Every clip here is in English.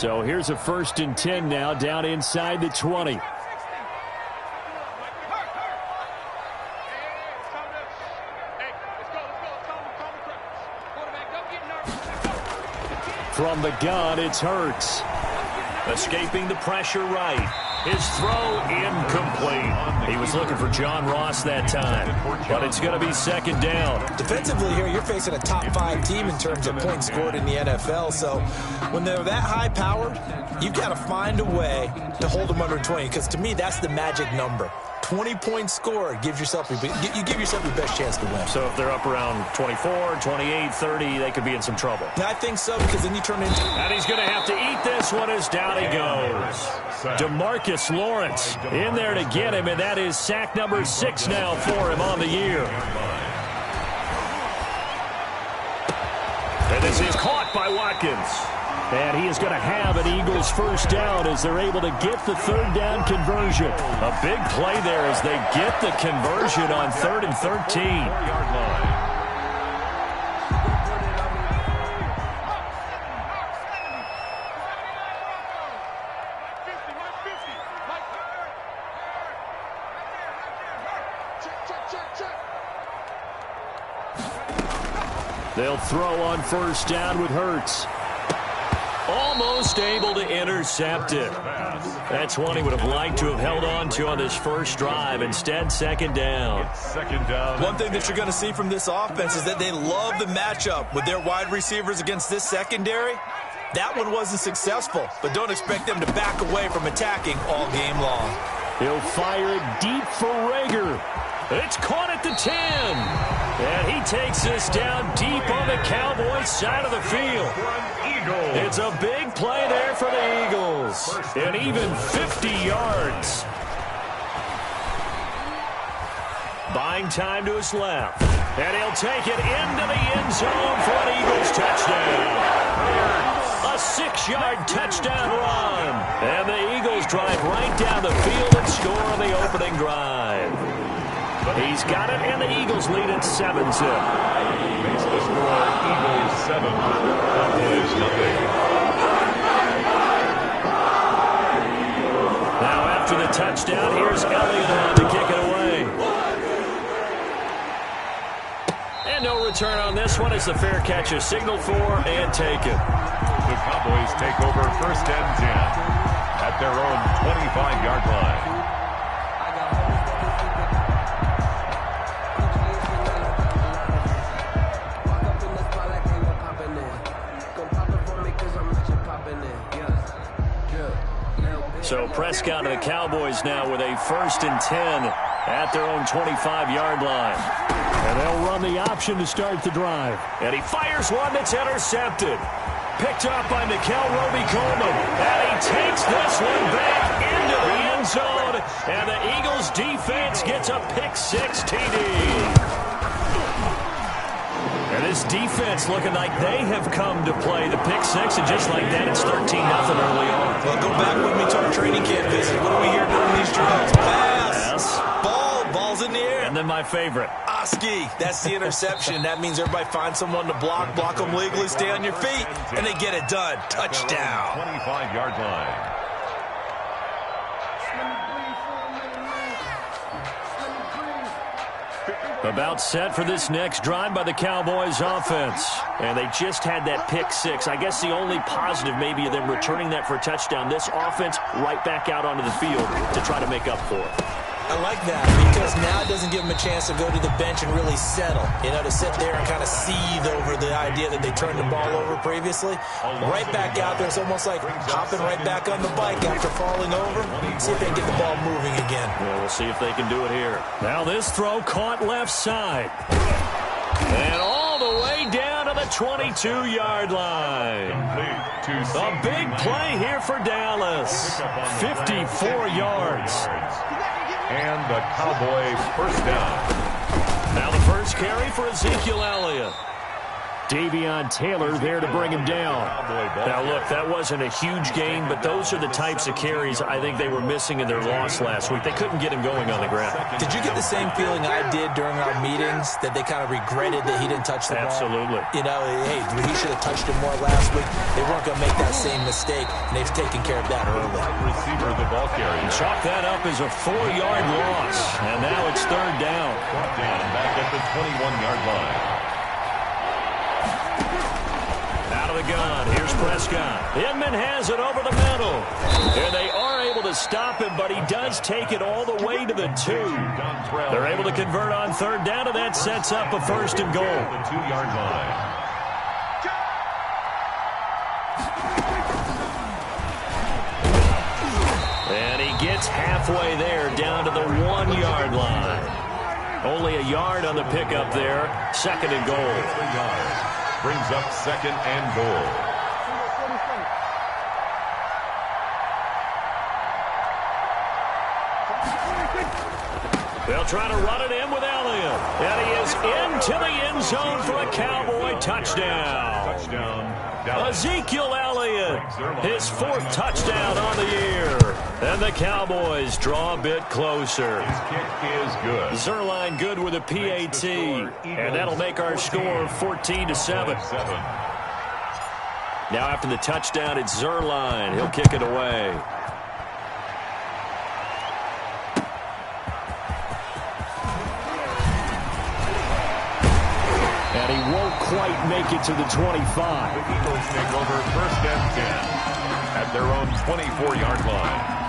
So here's a 1st and 10 now, down inside the 20. From the gun, it's Hurts. Escaping the pressure right. His throw incomplete. He was looking for John Ross that time, but it's going to be 2nd down. Defensively here, you're facing a top 5 team in terms of points scored in the NFL, so when they're that high-powered, you've got to find a way to hold them under 20, because to me, that's the magic number. 20 points scored, you give yourself your best chance to win. So if they're up around 24, 28, 30, they could be in some trouble. I think so, because then you turn into... And he's going to have to eat this one as down he goes. DeMarcus Lawrence in there to get him, and that is sack number 6 now for him on the year. And this is caught by Watkins. And he is going to have an Eagles 1st down as they're able to get the 3rd down conversion. A big play there as they get the conversion on 3rd and 13. They'll throw on 1st down with Hurts. Almost able to intercept it. That's one he would have liked to have held on to on this 1st drive. Instead, 2nd down. One thing that you're going to see from this offense is that they love the matchup with their wide receivers against this secondary. That one wasn't successful, but don't expect them to back away from attacking all game long. He'll fire it deep for Rager. It's caught at the 10. And he takes this down deep on the Cowboys side of the field. It's a big play there for the Eagles. And even 50 yards. Buying time to his left. And he'll take it into the end zone for an Eagles touchdown. A 6-yard touchdown run. And the Eagles drive right down the field and score on the opening drive. He's got it, and the Eagles lead at 7-zip. Makes the score Eagles 7, Cowboys 0. Now after the touchdown, here's Elliott on to kick it away. And no return on this one as the fair catch is signaled for and taken. The Cowboys take over 1st and 10 at their own 25-yard line. So Prescott and the Cowboys now with a 1st and 10 at their own 25-yard line. And they'll run the option to start the drive. And he fires one that's intercepted. Picked up by Nickel Roby-Coleman. And he takes this one back into the end zone. And the Eagles defense gets a pick-6 TD. And this defense looking like they have come to play the pick-6, and just like that, it's 13-0 early on. Well, go back with me to our training camp visit. What do we hear during these drills? Pass. Ball's in the air. And then my favorite. Oski. That's the interception. That means everybody finds someone to block them legally, stay on your feet, and they get it done. Touchdown. 25-yard line. About set for this next drive by the Cowboys offense. And they just had that pick-6. I guess the only positive maybe of them returning that for a touchdown. This offense right back out onto the field to try to make up for it. I like that because now it doesn't give them a chance to go to the bench and really settle. You know, to sit there and kind of seethe over the idea that they turned the ball over previously. Right back out there, it's almost like hopping right back on the bike after falling over. See if they can get the ball moving again. Well, we'll see if they can do it here. Now this throw caught left side. And all the way down to the 22-yard line. A big play here for Dallas. 54 yards. And the Cowboys 1st down. Now the first carry for Ezekiel Elliott. Davion Taylor there to bring him down. Now, look, that wasn't a huge gain, but those are the types of carries I think they were missing in their loss last week. They couldn't get him going on the ground. Did you get the same feeling I did during our meetings, that they kind of regretted that he didn't touch the ball? Absolutely. You know, hey, he should have touched it more last week. They weren't going to make that same mistake, and they've taken care of that early. Receiver, the ball carrier. Chalk that up as a 4-yard loss, and now it's third down. Back at the 21-yard line. Out of the gun, here's Prescott. Inman has it over the middle. And they are able to stop him, but he does take it all the way to the 2. They're able to convert on third down, and that sets up a first and goal. The 2-yard line. And he gets halfway there, down to the 1-yard line. Only a yard on the pickup there. Second and goal. Brings up second and goal. They'll try to run it in with Elliott. And he is into the end zone for a Cowboy touchdown. Ezekiel Elliott, his 4th touchdown on the year. And the Cowboys draw a bit closer. His kick is good. Zerline good with a PAT. And that'll make our score 14-7. Now after the touchdown, it's Zerline. He'll kick it away. And he won't quite make it to the 25. The Eagles take over first and 10 at their own 24-yard line.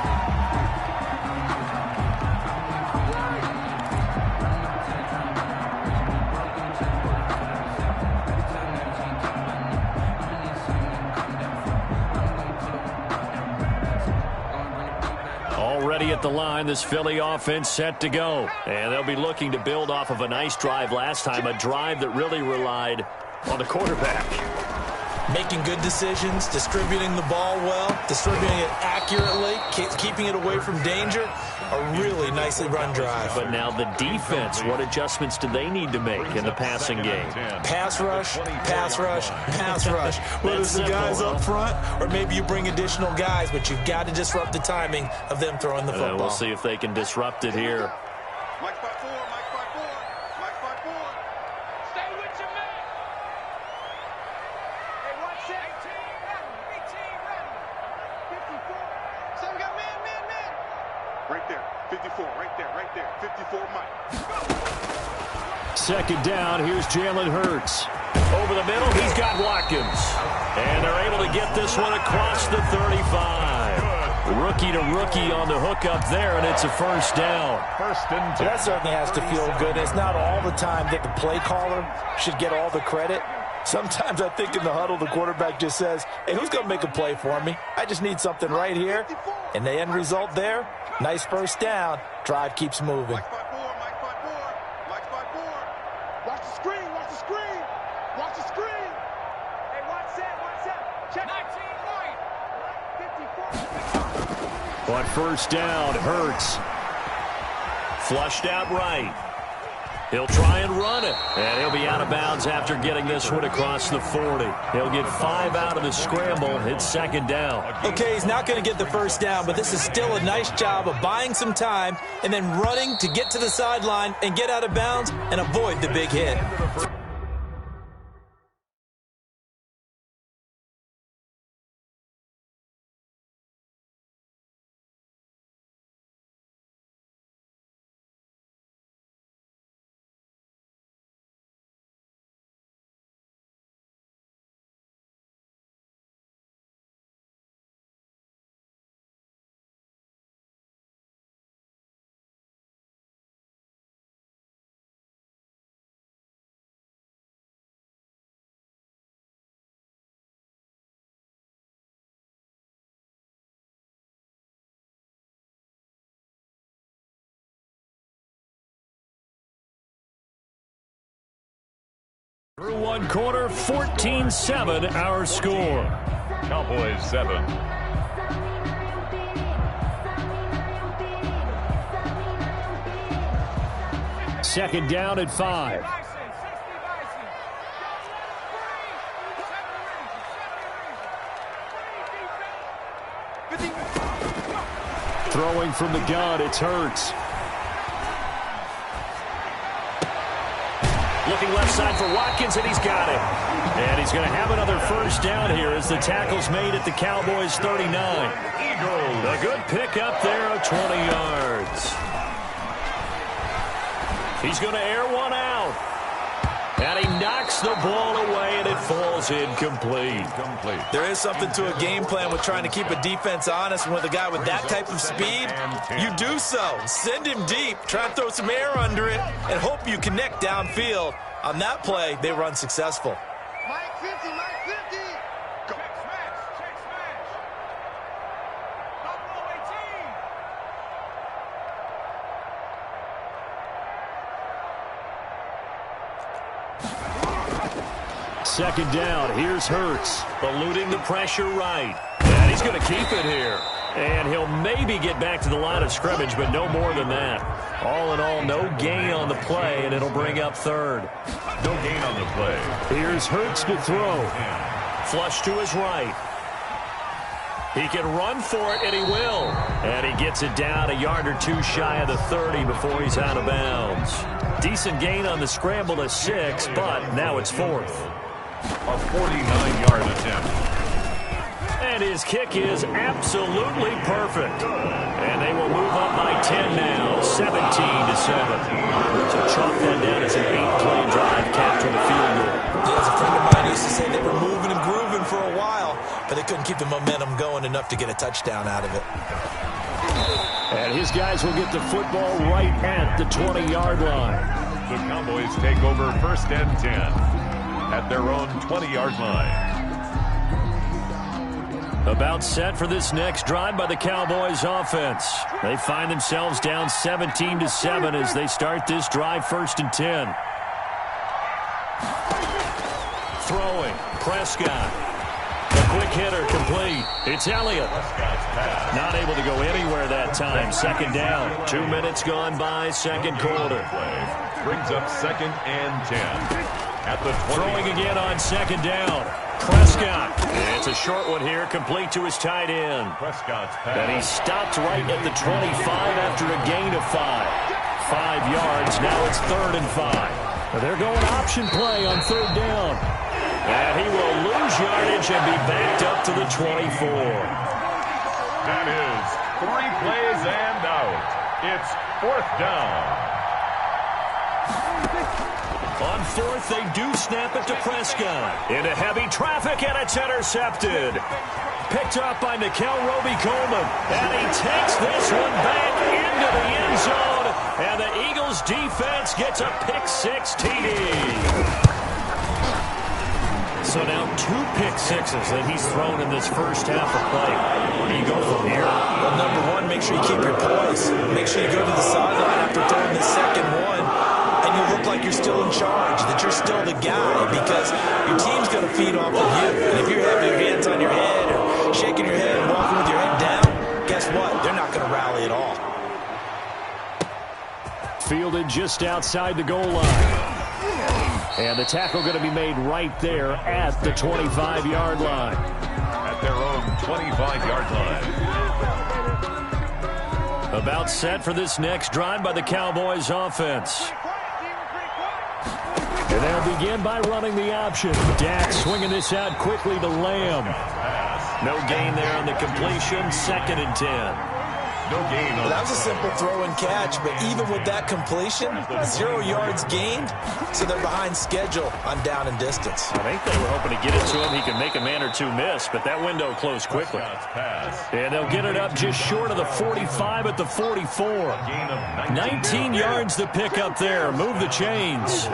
Already at the line, this Philly offense set to go. And they'll be looking to build off of a nice drive last time, a drive that really relied on the quarterback. Making good decisions, distributing the ball well, distributing it accurately, keeping it away from danger. A really nicely run drive. But now the defense, what adjustments do they need to make in the passing game? Pass rush, pass rush, pass rush. Whether it's the guys up front or maybe you bring additional guys, but you've got to disrupt the timing of them throwing the football. We'll see if they can disrupt it here. Mike 5-4, Mike 5-4, Mike 5-4. Stay with your man. Hey, watch that. 18, ready. 54. So we got man. Right there, 54, right there, 54, Mike. Second down, here's Jalen Hurts. Over the middle, he's got Watkins. And they're able to get this one across the 35. Rookie to rookie on the hook up there, and it's a first down. First and 10. That certainly has to feel good. It's not all the time that the play caller should get all the credit. Sometimes I think in the huddle, the quarterback just says, hey, who's going to make a play for me? I just need something right here. And the end result there, nice first down. Drive keeps moving. Mike 5-4, Mike 5-4, Mike 5-4. Watch the screen, watch the screen, watch the screen. Hey, watch that. Check 19 point. 54. On first down, Hurts. Flushed out right. He'll try and run it, and he'll be out of bounds after getting this one across the 40. He'll get 5 out of the scramble. It's second down. Okay, he's not going to get the first down, but this is still a nice job of buying some time and then running to get to the sideline and get out of bounds and avoid the big hit. Through one quarter, 14-7 our score. Cowboys 7. Second down at 5. Throwing from the gun, it's Hurts. Looking left side for Watkins, and he's got it. And he's going to have another first down here as the tackle's made at the Cowboys' 39. A good pickup there of 20 yards. He's going to air one out. And he knocks the ball away, and it falls incomplete. There is something to a game plan with trying to keep a defense honest. With a guy with that type of speed, you do so. Send him deep, try and throw some air under it, and hope you connect downfield. On that play, they run successful. Mike 50, Mike 50. Go. Check smash. Buffalo 18. Second down, here's Hurts. Eluding the pressure right. And he's going to keep it here. And he'll maybe get back to the line of scrimmage, but no more than that. All in all, no gain on the play, and it'll bring up third. No gain on the play. Here's Hurts to throw. Flush to his right. He can run for it, and he will. And he gets it down a yard or two shy of the 30 before he's out of bounds. Decent gain on the scramble to 6, but now it's fourth. A 49-yard attempt. And his kick is absolutely perfect. And they will move up by 10 now, 17-7. So chalk that down as an 8-play drive capturing the field goal. Yeah, as a friend of mine used to say, they were moving and grooving for a while, but they couldn't keep the momentum going enough to get a touchdown out of it. And his guys will get the football right at the 20-yard line. The Cowboys take over first and 10 at their own 20-yard line. About set for this next drive by the Cowboys offense. They find themselves down 17-7 as they start this drive first and 10. Throwing, Prescott. A quick hitter complete. It's Elliott. Not able to go anywhere that time. Second down. 2 minutes gone by, second quarter. Brings up second and 10 at the 20. Throwing again on second down. Prescott. It's a short one here, complete to his tight end. Prescott's pass. And he stopped right at the 25 after a gain of 5. 5 yards, now it's third and 5. They're going option play on third down. And he will lose yardage and be backed up to the 24. That is 3 plays and out. It's fourth down. On fourth, they do snap it to Prescott. Into heavy traffic, and it's intercepted. Picked up by Nickel Roby-Coleman. And he takes this one back into the end zone. And the Eagles defense gets a pick-6 TD. So now 2 pick-6s that he's thrown in this first half of play. Where do you go from here? Well, number one, make sure you keep your poise. Make sure you go to the sideline after throwing the second one. And you look like you're still in charge, that you're still the guy, because your team's going to feed off of you. And if you're having your hands on your head or shaking your head and walking with your head down, guess what? They're not going to rally at all. Fielded just outside the goal line. And the tackle going to be made right there at the 25-yard line. At their own 25-yard line. About set for this next drive by the Cowboys offense. And they'll begin by running the option. Dak swinging this out quickly to Lamb. No gain there on the completion. Second and 10. No gain on that was a simple throw and catch, but even with that completion, 0 yards gained, so they're behind schedule on down and distance. I think they were hoping to get it to him. He can make a man or two miss, but that window closed quickly. And they'll get it up just short of the 45 at the 44. 19 yards to pick up there. Move the chains.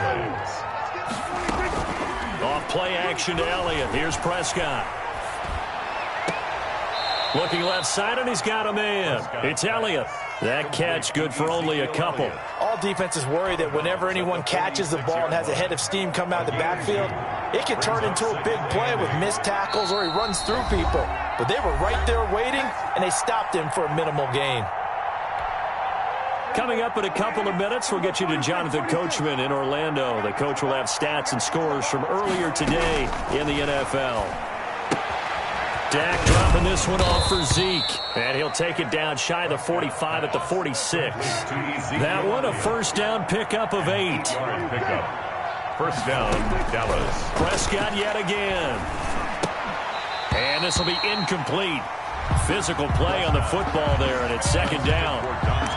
Off play action to Elliott. Here's Prescott. Looking left side, and he's got a man. It's Elliott. That catch good for only a couple. All defenses worry that whenever anyone catches the ball and has a head of steam come out of the backfield, it can turn into a big play with missed tackles or he runs through people. But they were right there waiting, and they stopped him for a minimal gain. Coming up in a couple of minutes, we'll get you to Jonathan Coachman in Orlando. The coach will have stats and scores from earlier today in the NFL. Dak dropping this one off for Zeke. And he'll take it down shy of the 45 at the 46. That one a first down pickup of 8. First down, Dallas. Prescott yet again. And this will be incomplete. Physical play on the football there, and it's second down.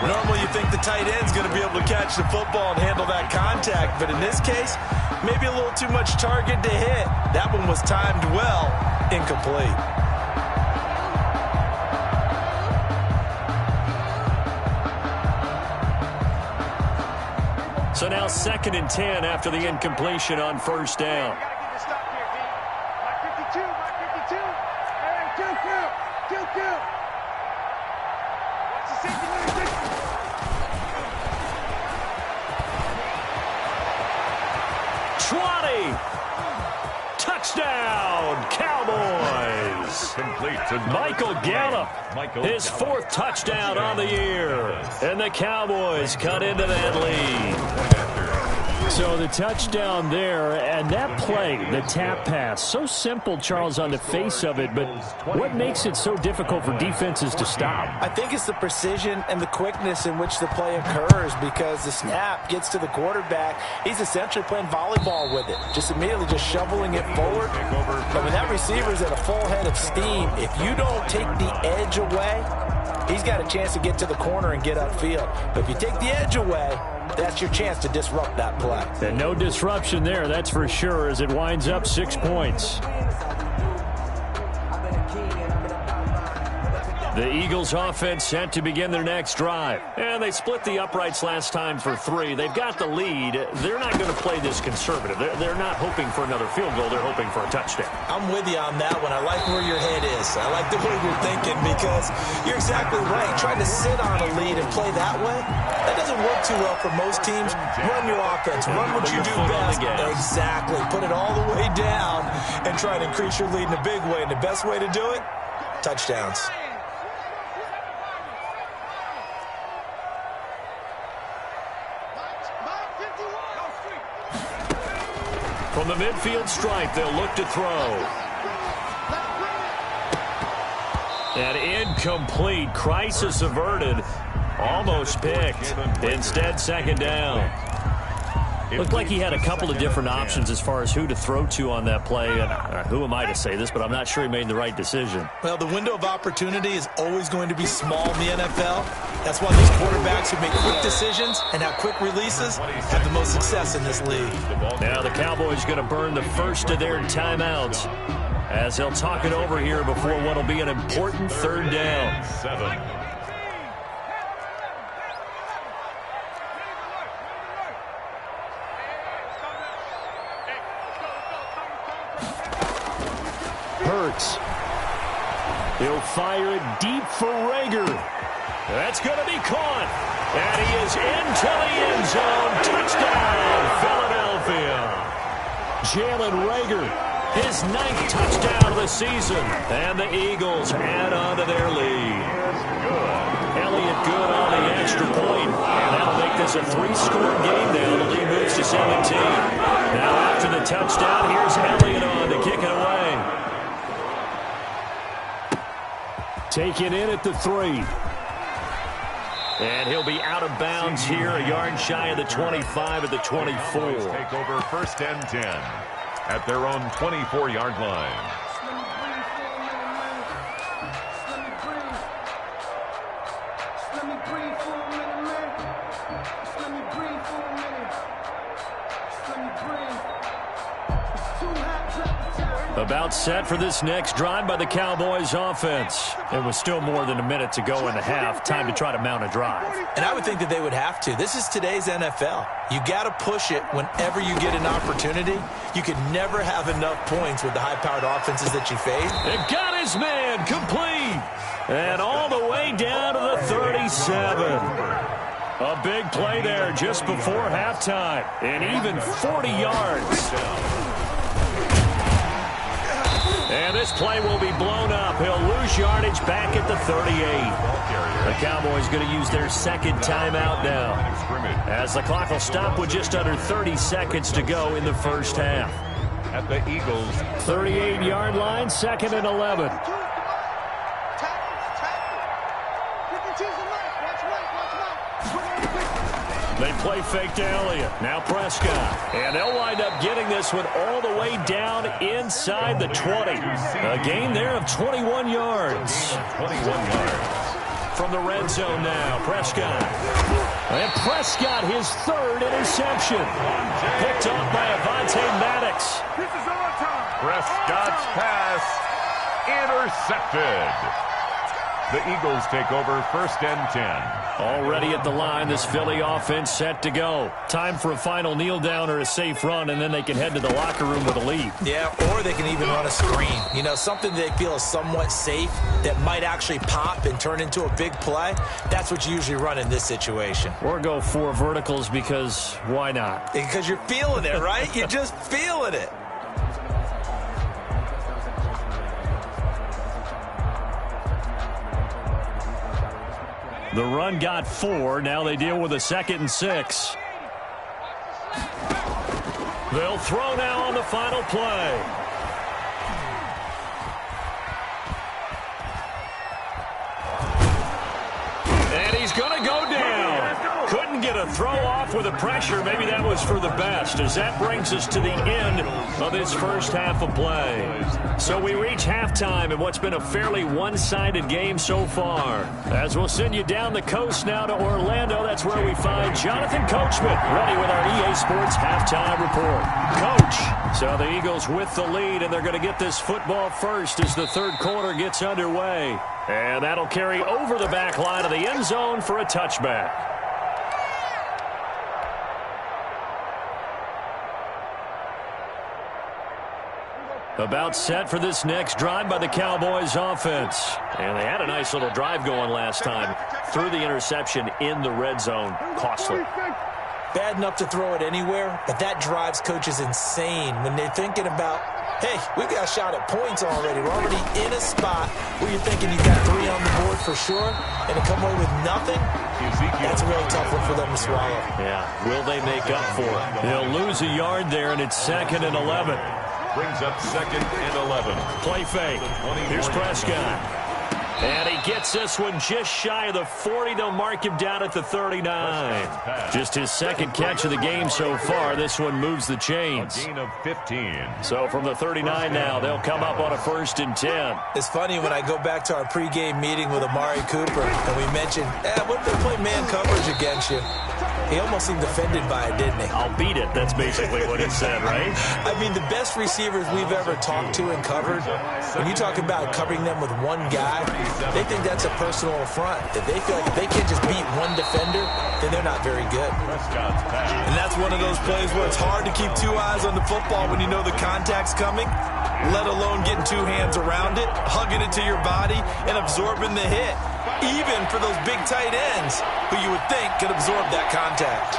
Normally you think the tight end's going to be able to catch the football and handle that contact, but in this case, maybe a little too much target to hit. That one was timed well, incomplete. So now 2nd and 10 after the incompletion on first down. Touchdown, Cowboys! Complete to Michael Gallup, his 4th touchdown on the year. And the Cowboys cut into that lead. So the touchdown there, and that play, the tap pass, so simple, Charles, on the face of it, but what makes it so difficult for defenses to stop? I think it's the precision and the quickness in which the play occurs, because the snap gets to the quarterback. He's essentially playing volleyball with it, just immediately just shoveling it forward. But when that receiver's at a full head of steam, if you don't take the edge away, he's got a chance to get to the corner and get upfield. But if you take the edge away, that's your chance to disrupt that play. And no disruption there, that's for sure, as it winds up 6 points. The Eagles offense set to begin their next drive. And they split the uprights last time for 3. They've got the lead. They're not going to play this conservative. They're not hoping for another field goal. They're hoping for a touchdown. I'm with you on that one. I like where your head is. I like the way you're thinking, because you're exactly right. Trying to sit on a lead and play that way, that doesn't work too well for most teams. Run your offense. Run what you do best. Exactly. Put it all the way down and try to increase your lead in a big way. And the best way to do it, touchdowns. From the midfield stripe, they'll look to throw. And incomplete. Crisis averted. Almost picked. Instead, second down. Looked like he had a couple of different options as far as who to throw to on that play. And who am I to say this, but I'm not sure he made the right decision. Well, the window of opportunity is always going to be small in the NFL. That's why these quarterbacks who make quick decisions and have quick releases have the most success in this league. Now the Cowboys going to burn the first of their timeouts as they'll talk it over here before what will be an important 3rd down. 7. Hurts. He'll fire it deep for Rager. That's going to be caught. And he is into the end zone. Touchdown, Philadelphia. Jalen Rager, his 9th touchdown of the season. And the Eagles add on to their lead. Elliott good on the extra point. And that'll make this a 3-score game now. The lead moves to 17. Now after the touchdown, here's Elliott on to kick it away. Taken in at the 3. And he'll be out of bounds here, a yard shy of the 25 at the 24. Take over 1st and 10 at their own 24-yard line. About set for this next drive by the Cowboys offense. It was still more than a minute to go in the half. Time to try to mount a drive. And I would think that they would have to. This is today's NFL. You got to push it whenever you get an opportunity. You can never have enough points with the high-powered offenses that you face. It got his man complete. And all the way down to the 37. A big play there just before halftime. And even 40 yards. And this play will be blown up. He'll lose yardage back at the 38. The Cowboys going to use their 2nd timeout now, as the clock will stop with just under 30 seconds to go in the first half. At the Eagles' 38-yard line, 2nd and 11. They play fake to Elliott. Now Prescott. And they'll wind up getting this one all the way down inside the 20. A gain there of 21 yards. 21 yards. From the red zone now, Prescott. And Prescott, his third interception. Picked off by Avonte Maddox. This is our time. Prescott's pass intercepted. The Eagles take over 1st and 10. Already at the line, this Philly offense set to go. Time for a final kneel down or a safe run, and then they can head to the locker room with a lead. Yeah, or they can even run a screen. You know, something they feel is somewhat safe that might actually pop and turn into a big play. That's what you usually run in this situation. Or go 4 verticals because why not? Because you're feeling it, right? You're just feeling it. The run got 4. Now they deal with a 2nd and 6. They'll throw now on the final play. And he's going to go down. Couldn't get a throw off with the pressure. Maybe that was for the best, as that brings us to the end of this first half of play. So we reach halftime in what's been a fairly one-sided game so far. As we'll send you down the coast now to Orlando, that's where we find Jonathan Coachman ready with our EA Sports halftime report. Coach, so the Eagles with the lead, and they're going to get this football first as the third quarter gets underway. And that'll carry over the back line of the end zone for a touchback. About set for this next drive by the Cowboys offense. And they had a nice little drive going last time. Threw the interception in the red zone. Costly. Bad enough to throw it anywhere, but that drives coaches insane when they're thinking about, hey, we've got a shot at points already. We're already in a spot where you're thinking you've got 3 on the board for sure, and to come away with nothing, that's a really tough one for them to swallow. Yeah, will they make up for it? They'll lose a yard there, and it's 2nd and 11. Brings up 2nd and 11. Play fake. Here's Prescott. And he gets this one just shy of the 40. They'll mark him down at the 39. Just his 2nd catch of the game so far. This one moves the chains. A gain of 15. So from the 39 now, they'll come up on a 1st and 10. It's funny when I go back to our pregame meeting with Amari Cooper, and we mentioned, what if they play man coverage against you? He almost seemed offended by it, didn't he? I'll beat it. That's basically what he said, right? I mean, the best receivers we've ever talked to and covered, when you talk about covering them with one guy, they think that's a personal affront. That they feel like if they can't just beat one defender, then they're not very good. And that's one of those plays where it's hard to keep 2 eyes on the football when you know the contact's coming, let alone getting 2 hands around it, hugging it to your body, and absorbing the hit. Even for those big tight ends who you would think could absorb that contact.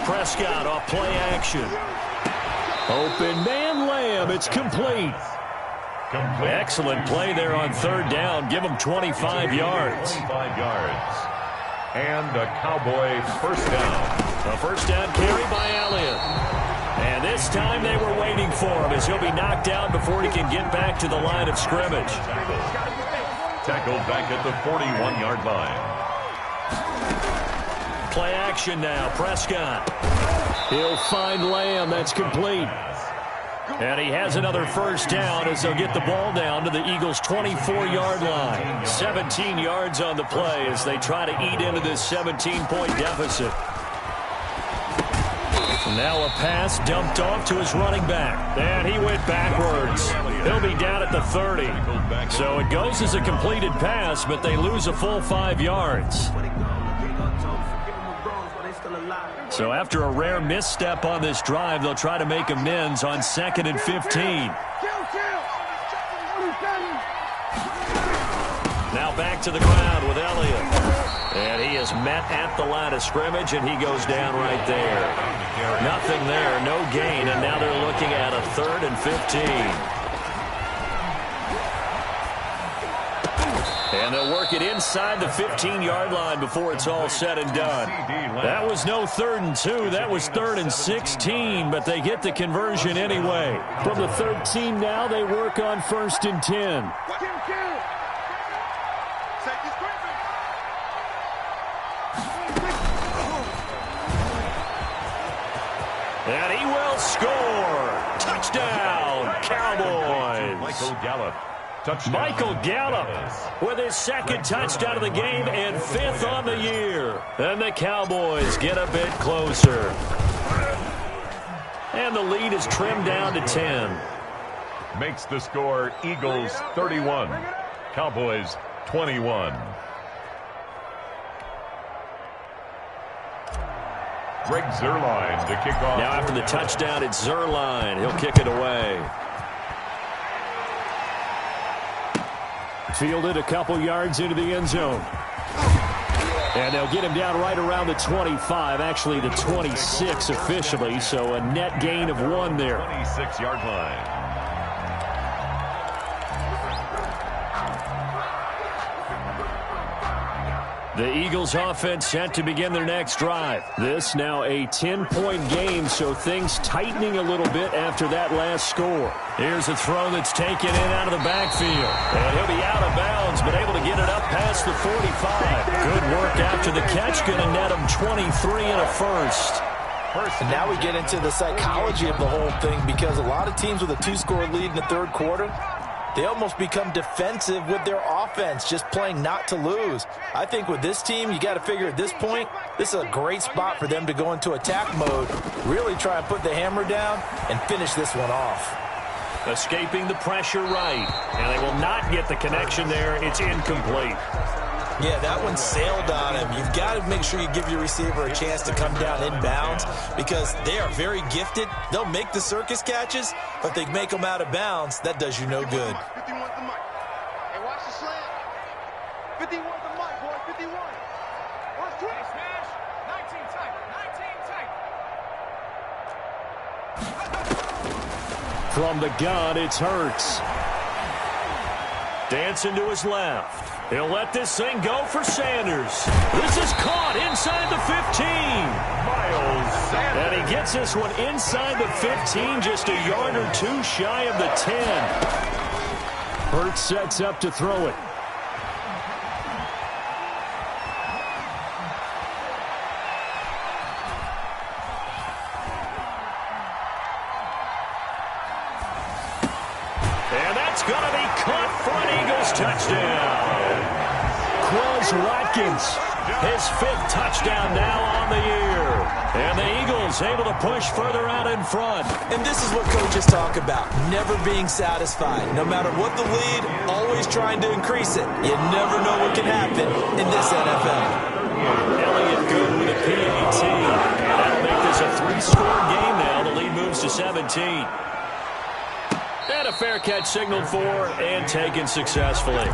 Prescott off play action. Open man Lamb. It's complete. Excellent play there on 3rd down. Give them 25 yards. 25 yards. And a Cowboy 1st down. A 1st down carry by Elliott. And this time they were waiting for him as he'll be knocked down before he can get back to the line of scrimmage. Tackled back at the 41-yard line. Play action now. Prescott. He'll find Lamb. That's complete. And he has another 1st down as they'll get the ball down to the Eagles' 24-yard line. 17 yards on the play as they try to eat into this 17-point deficit. Now a pass dumped off to his running back. And he went backwards. He'll be down at the 30. So it goes as a completed pass, but they lose a full 5 yards. So after a rare misstep on this drive, they'll try to make amends on 2nd and 15. Now back to the ground with Elliott. And he is met at the line of scrimmage, and he goes down right there. Nothing there, no gain, and now they're looking at a 3rd and 15. And they'll work it inside the 15-yard line before it's all said and done. That was no 3rd and 2. That was 3rd and 16, but they get the conversion anyway. From the 13 now, they work on 1st and 10. And he will score. Touchdown, Cowboys. Michael Gallup. Touchdown. Michael Gallup with his 2nd touchdown of the game and 5th on the year. And the Cowboys get a bit closer. And the lead is trimmed down to 10. Makes the score Eagles 31, Cowboys 21. Greg Zuerlein to kick off. Now after the touchdown, it's Zuerlein. He'll kick it away. Fielded a couple yards into the end zone. And they'll get him down right around the 25, actually the 26 officially, so a net gain of 1 there. 26-yard line. The Eagles offense set to begin their next drive. This now a 10-point game, so things tightening a little bit after that last score. Here's a throw that's taken in out of the backfield. And he'll be out of bounds, but able to get it up past the 45. Good work after the catch. Going to net him 23 and a first. And now we get into the psychology of the whole thing, because a lot of teams with a 2-score lead in the 3rd quarter, they almost become defensive with their offense, just playing not to lose. I think with this team, you got to figure at this point, this is a great spot for them to go into attack mode, really try and put the hammer down and finish this one off. Escaping the pressure right, and they will not get the connection there. It's incomplete. Yeah, that one sailed on him. You've got to make sure you give your receiver a chance to come down inbounds, because they are very gifted. They'll make the circus catches, but they make them out of bounds. That does you no good. 51's the mic. Hey, watch the slant. 51's the mic, boy. 51. Watch twist. Smash. 19 tight. 19 tight. From the gun, it's Hurts. Dancing to his left. He'll let this thing go for Sanders. This is caught inside the 15. Miles Sanders. And he gets this one inside the 15, just a yard or 2 shy of the 10. Hurts sets up to throw it. And that's going to be caught for an Eagles touchdown. Watkins, his 5th touchdown now on the year. And the Eagles able to push further out in front. And this is what coaches talk about, never being satisfied. No matter what the lead, always trying to increase it. You never know what can happen in this NFL. Elliott good with a PAT. That'll make this a 3-score game now. The lead moves to 17. And a fair catch signaled for and taken successfully.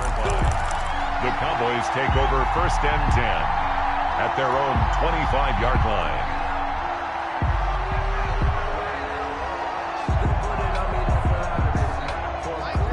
The Cowboys take over 1st and 10 at their own 25-yard line.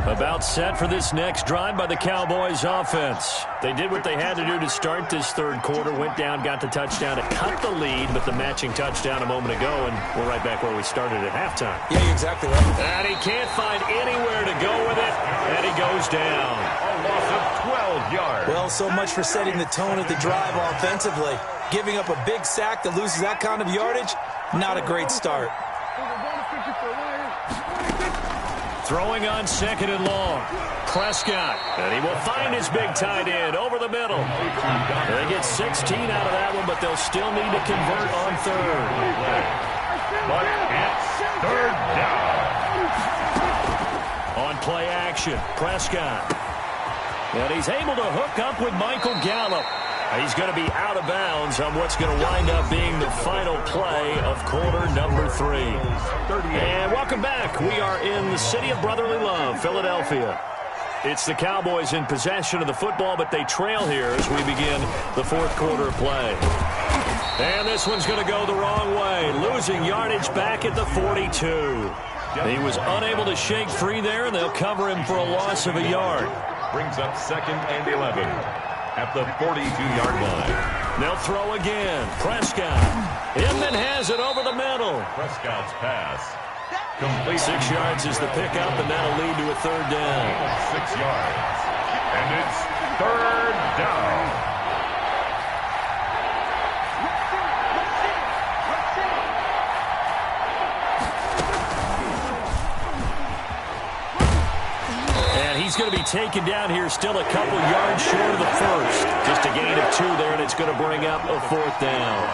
About set for this next drive by the Cowboys offense. They did what they had to do to start this 3rd quarter. Went down, got the touchdown to cut the lead, but the matching touchdown a moment ago, and we're right back where we started at halftime. Yeah, you're exactly right. And he can't find anywhere to go with it, and he goes down. A loss of 12 yards. Well, so much for setting the tone of the drive offensively. Giving up a big sack that loses that kind of yardage, not a great start. Throwing on 2nd and long. Prescott, and he will find his big tight end over the middle. They get 16 out of that one, but they'll still need to convert on 3rd. But it's 3rd down. On play action, Prescott. And he's able to hook up with Michael Gallup. He's going to be out of bounds on what's going to wind up being the final play of quarter number 3. And welcome back. We are in the city of brotherly love, Philadelphia. It's the Cowboys in possession of the football, but they trail here as we begin the 4th quarter of play. And this one's going to go the wrong way, losing yardage back at the 42. He was unable to shake free there, and they'll cover him for a loss of a yard. Brings up 2nd and 11 at the 42-yard line. They'll throw again. Prescott. Inman has it over the middle. Prescott's pass. Complete. 6 yards is the pickup, and that'll lead to a 3rd down. 6 yards. And it's 3rd down. He's going to be taken down here, still a couple yards short of the first. Just a gain of 2 there, and it's going to bring up a 4th down.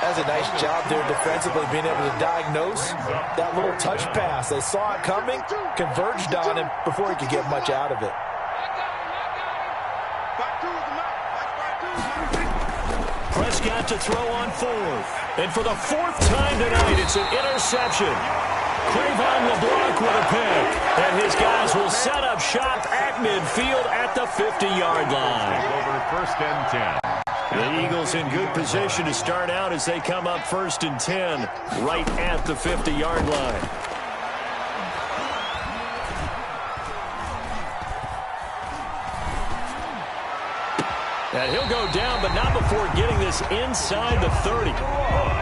That's a nice job there defensively, being able to diagnose that little touch pass. They saw it coming, converged on him before he could get much out of it. Prescott to throw on 4th. And for the 4th time tonight, it's an interception. Cravon LeBlanc with a pick. And his guys will set up shop at midfield at the 50-yard line. Over 1st and 10. The Eagles in good position to start out as they come up 1st and 10 right at the 50-yard line. And he'll go down, but not before getting this inside the 30.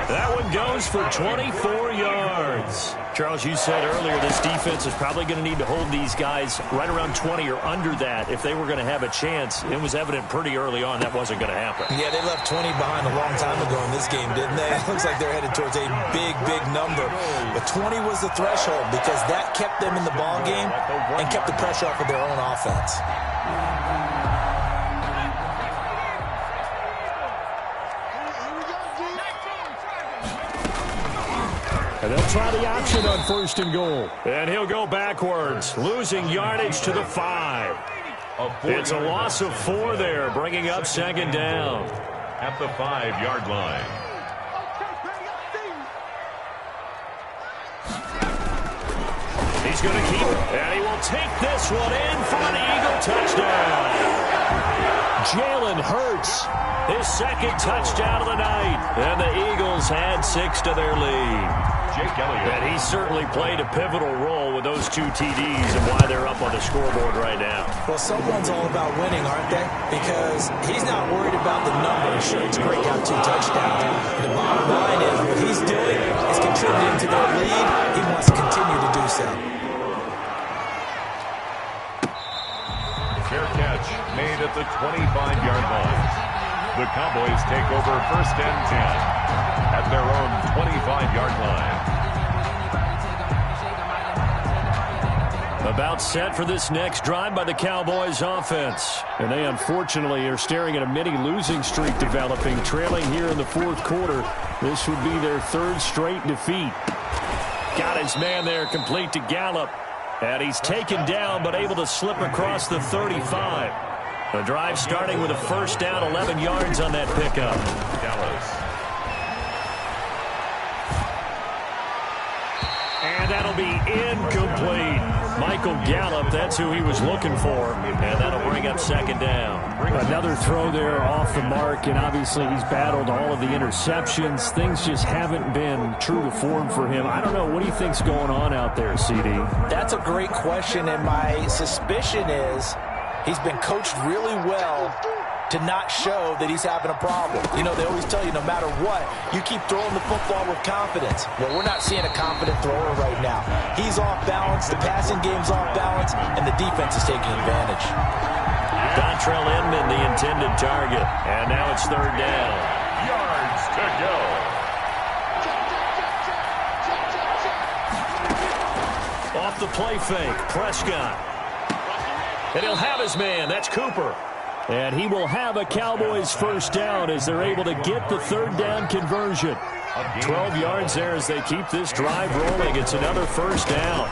That one goes for 24 yards. Charles, you said earlier this defense is probably going to need to hold these guys right around 20 or under that if they were going to have a chance. It was evident pretty early on that wasn't going to happen. Yeah, they left 20 behind a long time ago in this game, didn't they? It looks like they're headed towards a big, big number. But 20 was the threshold because that kept them in the ball game and kept the pressure off of their own offense. And they'll try the option on 1st and goal. And he'll go backwards, losing yardage to the 5. It's a loss of 4 there, bringing up 2nd down. At the 5-yard line. He's going to keep it, and he will take this one in for an Eagle touchdown. Jalen Hurts, his 2nd touchdown of the night, and the Eagles add 6 to their lead. Jake Elliott. And he certainly played a pivotal role with those 2 TDs and why they're up on the scoreboard right now. Well, someone's all about winning, aren't they? Because he's not worried about the numbers. Sure, it's great to have 2 touchdowns. The bottom line is what he's doing is contributing to their lead. He wants to continue to do so. Fair catch made at the 25-yard line. The Cowboys take over 1st and 10 at their own 25-yard line. About set for this next drive by the Cowboys offense. And they unfortunately are staring at a mini losing streak developing, trailing here in the 4th quarter. This would be their 3rd straight defeat. Got his man there, complete to Gallup. And he's taken down, but able to slip across the 35. The drive starting with a 1st down, 11 yards on that pickup. Dallas. And that'll be incomplete. Michael Gallup, that's who he was looking for. And that'll bring up 2nd down. Another throw there off the mark, and obviously he's battled all of the interceptions. Things just haven't been true to form for him. I don't know. What do you think's going on out there, CD? That's a great question, and my suspicion is he's been coached really well to not show that he's having a problem. You know, they always tell you no matter what, you keep throwing the football with confidence. Well, we're not seeing a confident thrower right now. He's off balance, the passing game's off balance, and the defense is taking advantage. Dontrell Inman, the intended target. And now it's 3rd down. Yards to go. Off the play fake, Prescott. And he'll have his man. That's Cooper. And he will have a Cowboys 1st down as they're able to get the 3rd down conversion. 12 yards there as they keep this drive rolling. It's another 1st down.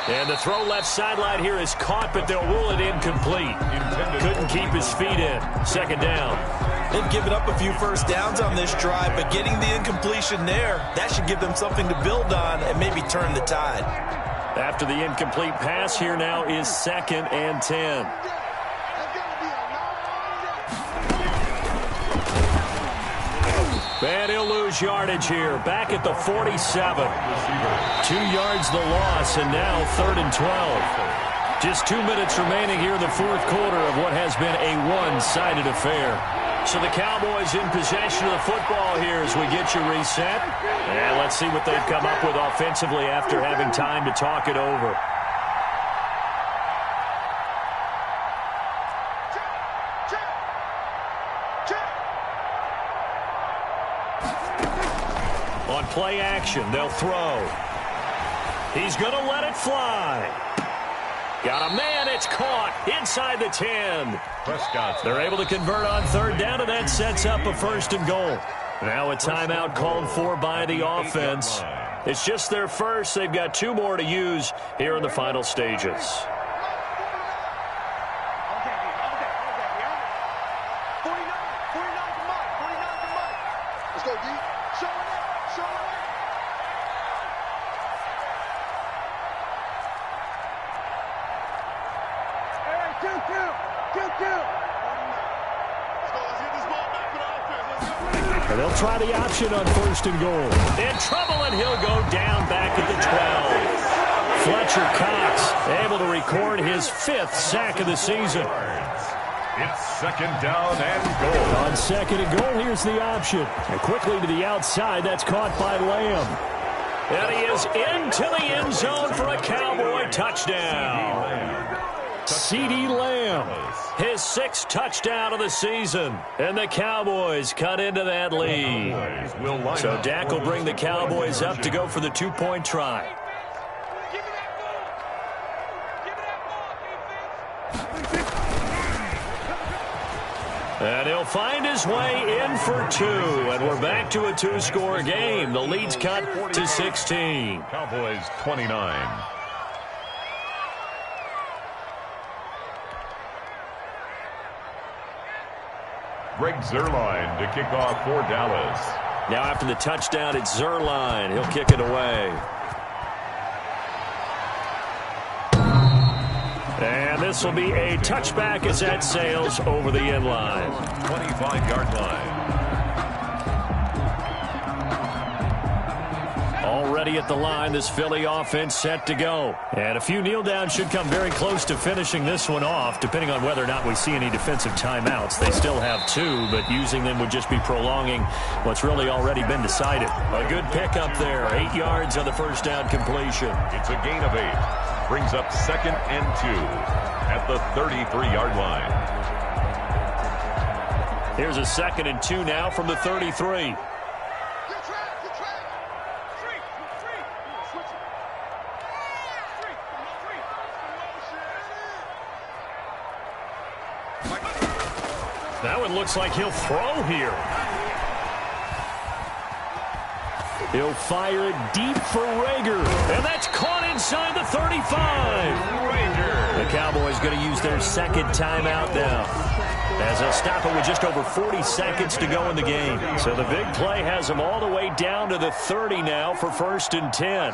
And the throw left sideline here is caught, but they'll rule it incomplete. Couldn't keep his feet in. 2nd down. They've given up a few 1st downs on this drive, but getting the incompletion there, that should give them something to build on and maybe turn the tide. After the incomplete pass, here now is 2nd and 10. And he'll lose yardage here. Back at the 47. 2 yards the loss, and now 3rd and 12. Just 2 minutes remaining here in the fourth quarter of what has been a one-sided affair. So the Cowboys in possession of the football here as we get you reset. And let's see what they've come up with offensively after having time to talk it over. On play action, they'll throw. He's going to let it fly. Got a man, it's caught inside the 10. They're able to convert on 3rd down, and that sets up a 1st and goal. Now a timeout called for by the offense. It's just their first. They've got 2 more to use here in the final stages. And they'll try the option on 1st and goal. In trouble, and he'll go down back at the 12. Fletcher Cox able to record his 5th sack of the season. It's 2nd down and goal. On 2nd and goal, here's the option. And quickly to the outside, that's caught by Lamb. And he is into the end zone for a Cowboy touchdown. CeeDee Lamb, his 6th touchdown of the season. And the Cowboys cut into that lead. So Dak will bring the Cowboys up to go for the 2-point try. And he'll find his way in for 2. And we're back to a 2-score game. The lead's cut to 16. Cowboys 29. Greg Zuerlein to kick off for Dallas. Now after the touchdown, it's Zuerlein. He'll kick it away. And this will be a touchback as that sails over the end line. 25-yard line. Already at the line, this Philly offense set to go. And a few kneel downs should come very close to finishing this one off, depending on whether or not we see any defensive timeouts. They still have 2, but using them would just be prolonging what's really already been decided. A good pickup there, 8 yards on the 1st down completion. It's a gain of 8. Brings up 2nd and 2 at the 33-yard line. Here's a 2nd and 2 now from the 33. That one looks like he'll throw here. He'll fire it deep for Rager. And that's caught inside the 35. Rager. The Cowboys going to use their 2nd timeout now, as they'll stop it with just over 40 seconds to go in the game. So the big play has them all the way down to the 30 now for 1st and 10.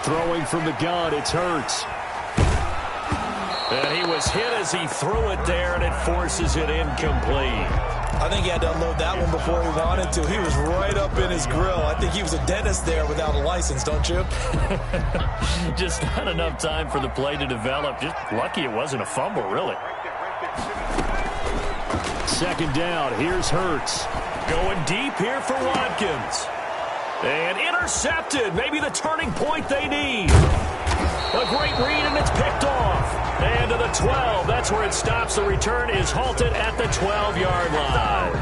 Throwing from the gun, it's Hurts. And he was hit as he threw it there, and it forces it incomplete. I think he had to unload that one before he wanted to. He was right up in his grill. I think he was a dentist there without a license, don't you? Just not enough time for the play to develop. Just lucky it wasn't a fumble, really. 2nd down. Here's Hurts. Going deep here for Watkins. And intercepted. Maybe the turning point they need. A great read, and it's picked off. And to the 12. That's where it stops. The return is halted at the 12-yard line.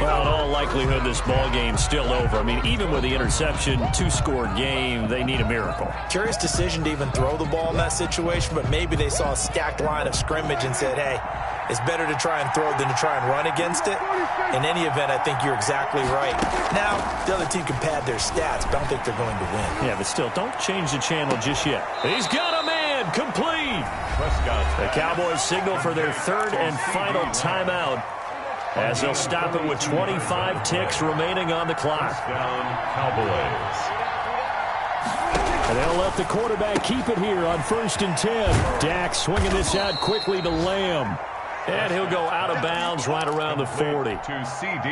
Well, in all likelihood, this ball game's still over. I mean, even with the interception, 2-score game, they need a miracle. Curious decision to even throw the ball in that situation, but maybe they saw a stacked line of scrimmage and said, hey, it's better to try and throw than to try and run against it. In any event, I think you're exactly right. Now, the other team can pad their stats, but I don't think they're going to win. Yeah, but still, don't change the channel just yet. He's got a man, complete. The Cowboys signal for their 3rd and final timeout, as they'll stop it with 25 ticks remaining on the clock. Cowboys. And they'll let the quarterback keep it here on 1st and 10. Dak swinging this out quickly to Lamb. And he'll go out of bounds right around the 40.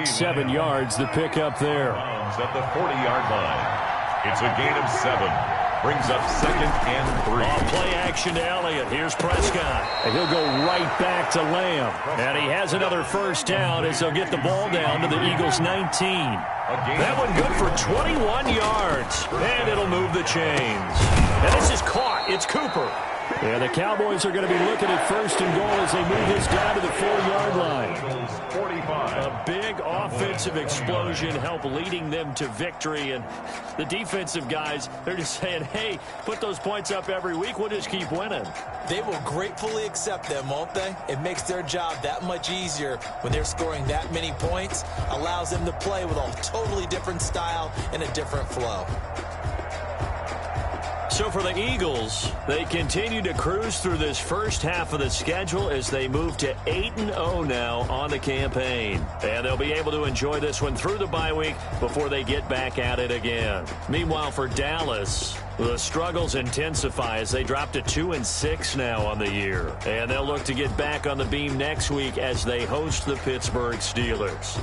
7 yards, the pickup there. At the 40-yard line. It's a gain of 7. Brings up 2nd and 3. Play action to Elliott. Here's Prescott. And he'll go right back to Lamb. And he has another first down as they'll get the ball down to the Eagles' 19. That one good for 21 yards. And it'll move the chains. And this is caught. It's Cooper. And the Cowboys are going to be looking at 1st and goal as they move this down to the 4-yard line. 45. A big offensive explosion help leading them to victory. And the defensive guys, they're just saying, hey, put those points up every week. We'll just keep winning. They will gratefully accept them, won't they? It makes their job that much easier when they're scoring that many points. Allows them to play with a totally different style and a different flow. So for the Eagles, they continue to cruise through this first half of the schedule as they move to 8-0 now on the campaign. And they'll be able to enjoy this one through the bye week before they get back at it again. Meanwhile, for Dallas, the struggles intensify as they drop to 2-6 now on the year. And they'll look to get back on the beam next week as they host the Pittsburgh Steelers.